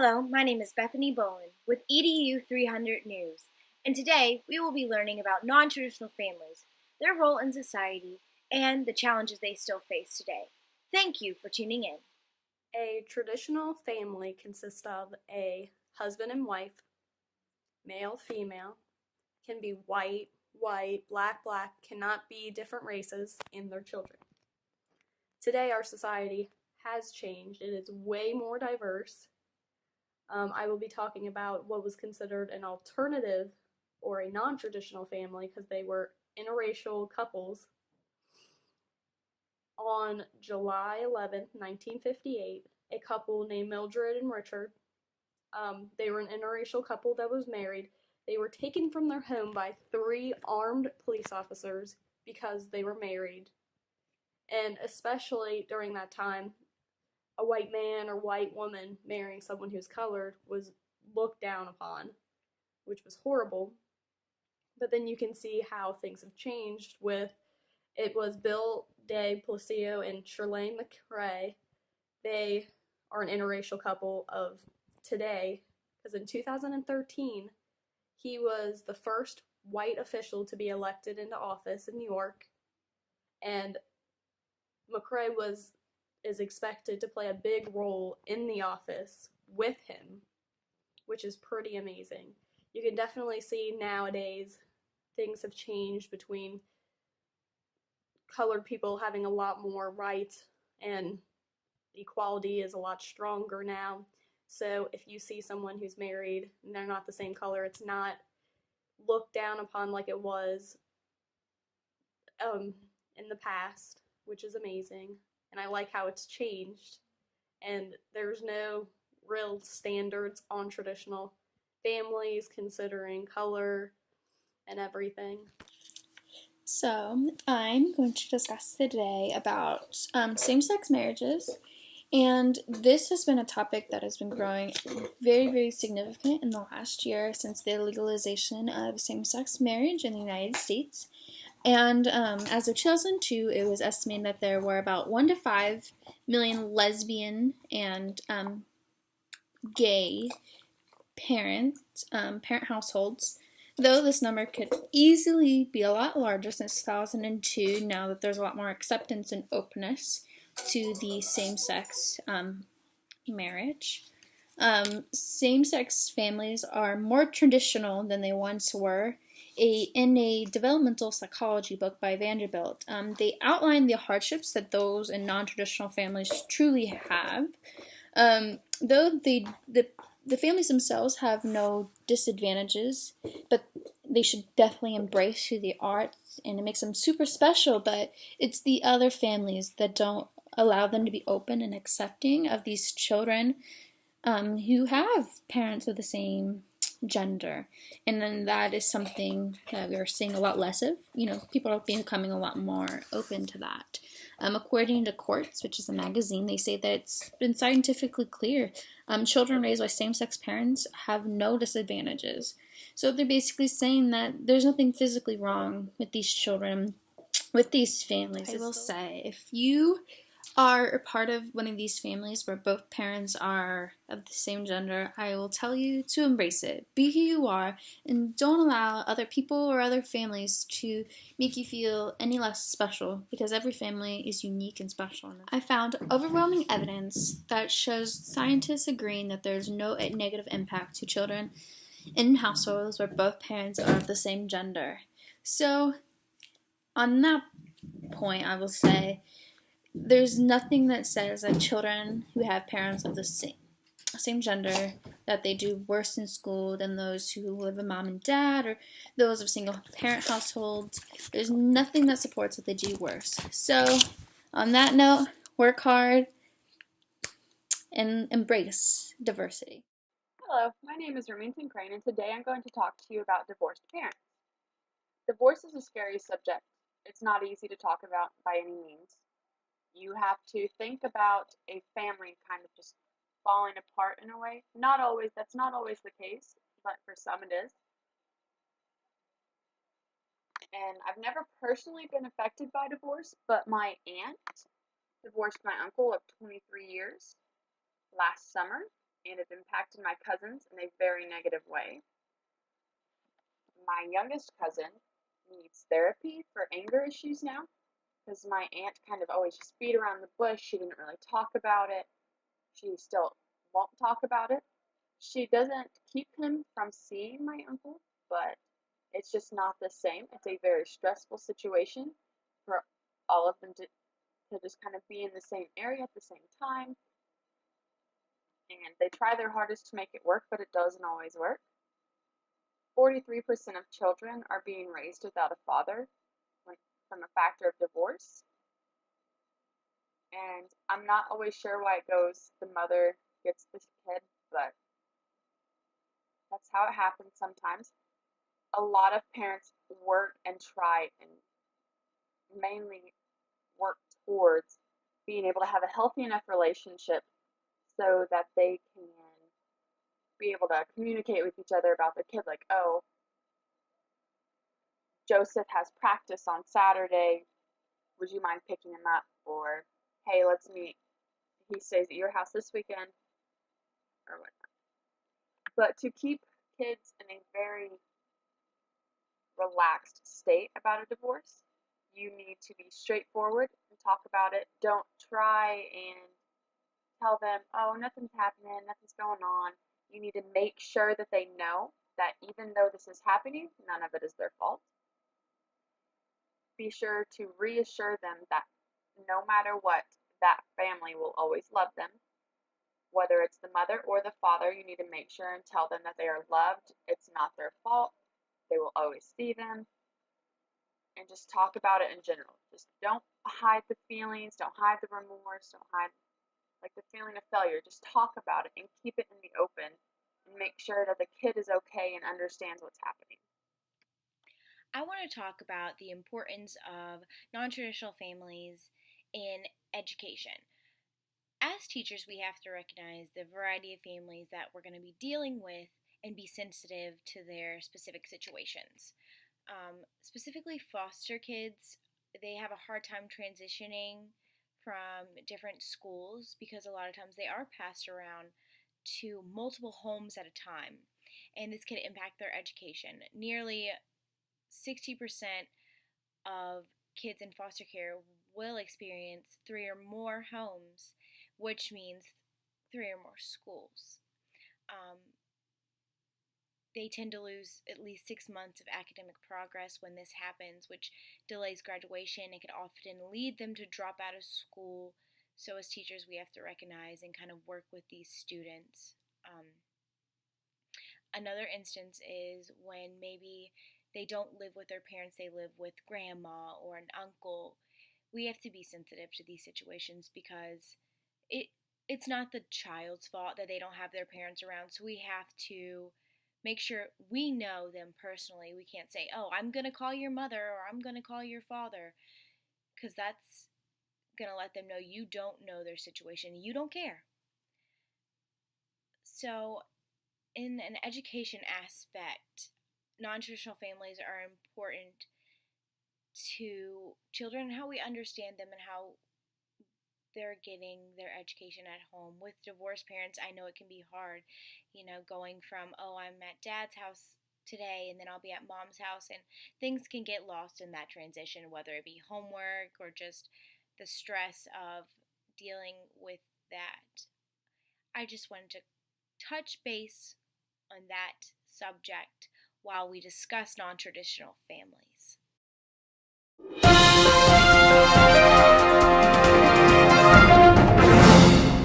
Hello, my name is Bethany Bowen with EDU 300 News, and today we will be learning about non-traditional families, their role in society, and the challenges they still face today. Thank you for tuning in. A traditional family consists of a husband and wife, male, female, can be white, black, cannot be different races, and their children. Today, our society has changed. It is way more diverse. I will be talking about what was considered an alternative or a non-traditional family because they were interracial couples. On July 11th, 1958, a couple named Mildred and Richard, they were an interracial couple that was married. They were taken from their home by 3 armed police officers because they were married. And especially during that time, a white man or white woman marrying someone who's colored was looked down upon, which was horrible. But then you can see how things have changed with, it was Bill de Placio and Shirlane McRae. They are an interracial couple of today, because in 2013, he was the first white official to be elected into office in New York, and McRae is expected to play a big role in the office with him, which is pretty amazing. You can definitely see nowadays things have changed between colored people having a lot more rights, and equality is a lot stronger now. So if you see someone who's married and they're not the same color, it's not looked down upon like it was in the past, which is amazing. And I like how it's changed. And there's no real standards on traditional families considering color and everything. So, I'm going to discuss today about same-sex marriages, and this has been a topic that has been growing very, very significant in the last year since the legalization of same-sex marriage in the United States. And as of 2002, it was estimated that there were about 1 to 5 million lesbian and gay parent households, though this number could easily be a lot larger since 2002, now that there's a lot more acceptance and openness to the same-sex marriage. Same-sex families are more traditional than they once were. In a developmental psychology book by Vanderbilt, they outline the hardships that those in non-traditional families truly have. Though the families themselves have no disadvantages, but they should definitely embrace who they are, and it makes them super special, but it's the other families that don't allow them to be open and accepting of these children who have parents of the same gender. And then that is something that we're seeing a lot less of. People are becoming a lot more open to that. According to Quartz, which is a magazine, they say that it's been scientifically clear. Children raised by same-sex parents have no disadvantages. So they're basically saying that there's nothing physically wrong with these children, with these families. I will say, if you are a part of one of these families where both parents are of the same gender, I will tell you to embrace it. Be who you are, and don't allow other people or other families to make you feel any less special, because every family is unique and special. I found overwhelming evidence that shows scientists agreeing that there's no negative impact to children in households where both parents are of the same gender. So, on that point, I will say, there's nothing that says that children who have parents of the same gender, that they do worse in school than those who live with mom and dad or those of single parent households. There's nothing that supports that they do worse. So, on that note, work hard and embrace diversity. Hello, my name is Remington Crane, and today I'm going to talk to you about divorced parents. Divorce is a scary subject. It's not easy to talk about by any means. You have to think about a family kind of just falling apart in a way. That's not always the case, but for some it is. And I've never personally been affected by divorce, but my aunt divorced my uncle of 23 years last summer, and it impacted my cousins in a very negative way. My youngest cousin needs therapy for anger issues now because my aunt kind of always just beat around the bush. She didn't really talk about it. She still won't talk about it. She doesn't keep him from seeing my uncle, but it's just not the same. It's a very stressful situation for all of them to just kind of be in the same area at the same time. And they try their hardest to make it work, but it doesn't always work. 43% of children are being raised without a father from a factor of divorce. And I'm not always sure why it goes the mother gets the kid, but that's how it happens sometimes. A lot of parents work and try and mainly work towards being able to have a healthy enough relationship so that they can be able to communicate with each other about their kid, like, oh, Joseph has practice on Saturday, would you mind picking him up? Or, hey, let's meet, he stays at your house this weekend, or whatnot. But to keep kids in a very relaxed state about a divorce, you need to be straightforward and talk about it. Don't try and tell them, oh, nothing's happening, nothing's going on. You need to make sure that they know that even though this is happening, none of it is their fault. Be sure to reassure them that no matter what, that family will always love them. Whether it's the mother or the father, you need to make sure and tell them that they are loved. It's not their fault. They will always see them. And just talk about it in general. Just don't hide the feelings, don't hide the remorse, don't hide like the feeling of failure. Just talk about it and keep it in the open and make sure that the kid is okay and understands what's happening. I want to talk about the importance of non-traditional families in education. As teachers, we have to recognize the variety of families that we're going to be dealing with and be sensitive to their specific situations. Specifically, foster kids, they have a hard time transitioning from different schools because a lot of times they are passed around to multiple homes at a time, and this can impact their education. Nearly 60% of kids in foster care will experience 3 or more homes, which means 3 or more schools. They tend to lose at least 6 months of academic progress when this happens, which delays graduation and can often lead them to drop out of school. So as teachers, we have to recognize and kind of work with these students. Another instance is when maybe they don't live with their parents, they live with grandma or an uncle. We have to be sensitive to these situations because it's not the child's fault that they don't have their parents around, so we have to make sure we know them personally. We can't say, oh, I'm going to call your mother or I'm going to call your father, because that's going to let them know you don't know their situation. You don't care. So in an education aspect, non-traditional families are important to children and how we understand them and how they're getting their education at home. With divorced parents, I know it can be hard, going from, oh, I'm at dad's house today and then I'll be at mom's house, and things can get lost in that transition, whether it be homework or just the stress of dealing with that. I just wanted to touch base on that subject while we discuss non-traditional families.